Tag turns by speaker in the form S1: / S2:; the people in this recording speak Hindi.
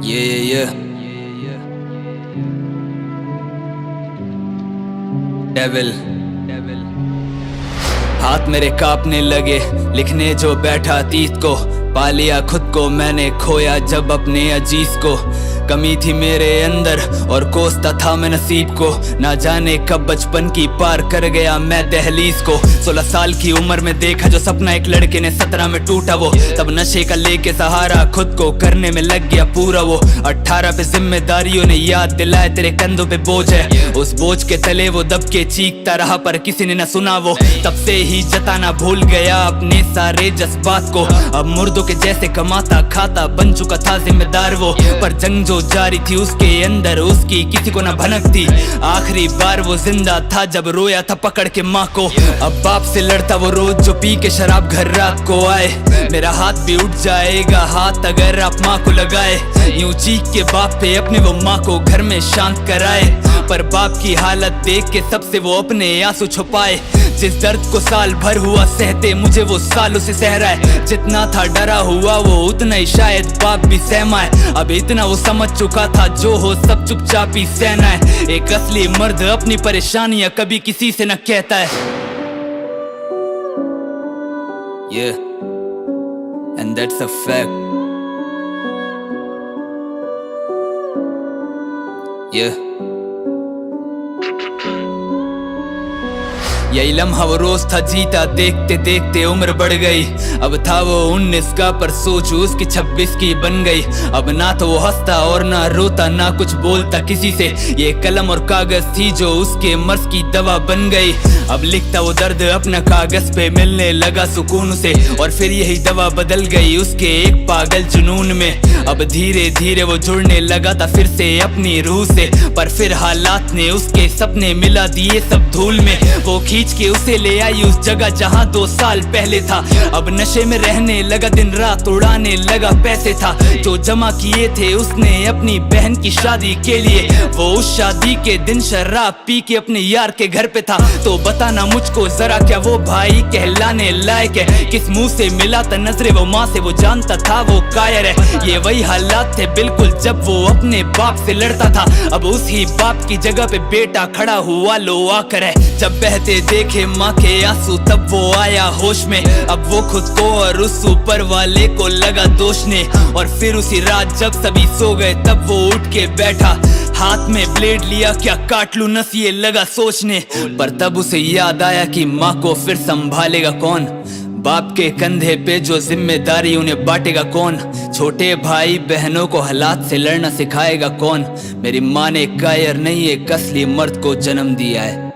S1: Yeah. Devil. हाथ मेरे कांपने लगे, लिखने जो बैठा अतीत को। पा लिया खुद को मैंने, खोया जब अपने अजीज को। कमी थी मेरे अंदर और कोसता था मैं नसीब को। ना जाने कब बचपन की पार कर गया मैं दहलीज को। 16 साल की उम्र में देखा जो सपना एक लड़के ने, 17 में टूटा वो। तब नशे का लेके सहारा खुद को करने में लग गया पूरा वो। 18 पे जिम्मेदारियों ने याद दिलाए तेरे कंधों पे बोझ है। उस बोझ के तले वो दब के चीखता रहा पर किसी ने न सुना वो। तब से ही जताना भूल गया अपने सारे जज्बात को। अब मुर्दों के जैसे कमाता खाता बन चुका था जिम्मेदार वो। पर जंग जो जारी थी उसके अंदर उसकी किसी को न भनक थी। आखिरी बार वो जिंदा था जब रोया था पकड़ के माँ को। अब बाप से लड़ता वो रोज जो पी के शराब घर रात को आए। मेरा हाथ भी उठ जाएगा हाथ अगर आप माँ को लगाए। यूं चीख के बाप पे अपने वो माँ को घर में शांत कराए। पर बाप की हालत देख के सबसे वो अपने आंसू छुपाए। जिस दर्द को साल भर हुआ सहते मुझे वो सालों से सह रहा है। जितना था डरा हुआ वो उतना ही शायद बाप भी सहमा है। अब इतना वो समझ चुका था जो हो सब चुपचाप ही सहना है। एक असली मर्द अपनी परेशानियां कभी किसी से न कहता है। Yeah, and that's a fact. Yeah. यही लम्हा वो रोज था जीता, देखते देखते उम्र बढ़ गई। अब था वो 19 का पर सोच उसकी 26 की बन गई। अब ना तो वो हंसता और ना रोता, ना कुछ बोलता किसी से। ये कलम और कागज थी जो उसके मर्ज की दवा बन गई। अब लिखता वो दर्द अपना कागज पे, मिलने लगा सुकून से। और फिर यही दवा बदल गई उसके एक पागल जुनून में। अब धीरे धीरे वो जुड़ने लगा था फिर से अपनी रूह से। पर फिर हालात ने उसके सपने मिला दिए सब धूल में। वो खींच के उसे ले आई उस जगह जहां 2 साल पहले था। अब नशे में रहने लगा, दिन रात उड़ाने लगा पैसे था जो जमा किए थे उसने अपनी बहन की शादी के लिए। वो उस शादी के दिन शराब पी के अपने यार के घर पे था। तो बताना मुझको जरा क्या वो भाई कहलाने लायक है? किस मुंह से मिला था नजरे वो माँ से, वो जानता था वो कायर है। ये वही हालात थे बिल्कुल जब वो अपने बाप से लड़ता था। अब उसी बाप की जगह पे बेटा खड़ा हुआ लो आकर है। जब बहते देखे माँ के आंसू तब वो आया होश में। अब वो खुद को और उस ऊपर वाले को लगा दोषने। और फिर उसी रात जब सभी सो गए तब वो उठ के बैठा, हाथ में ब्लेड लिया क्या काट लूं नस ये लगा सोचने। पर तब उसे याद आया कि माँ को फिर संभालेगा कौन? बाप के कंधे पे जो जिम्मेदारी उन्हें बांटेगा कौन? छोटे भाई बहनों को हालात से लड़ना सिखाएगा कौन? मेरी माँ ने कायर नहीं एक असली मर्द को जन्म दिया है।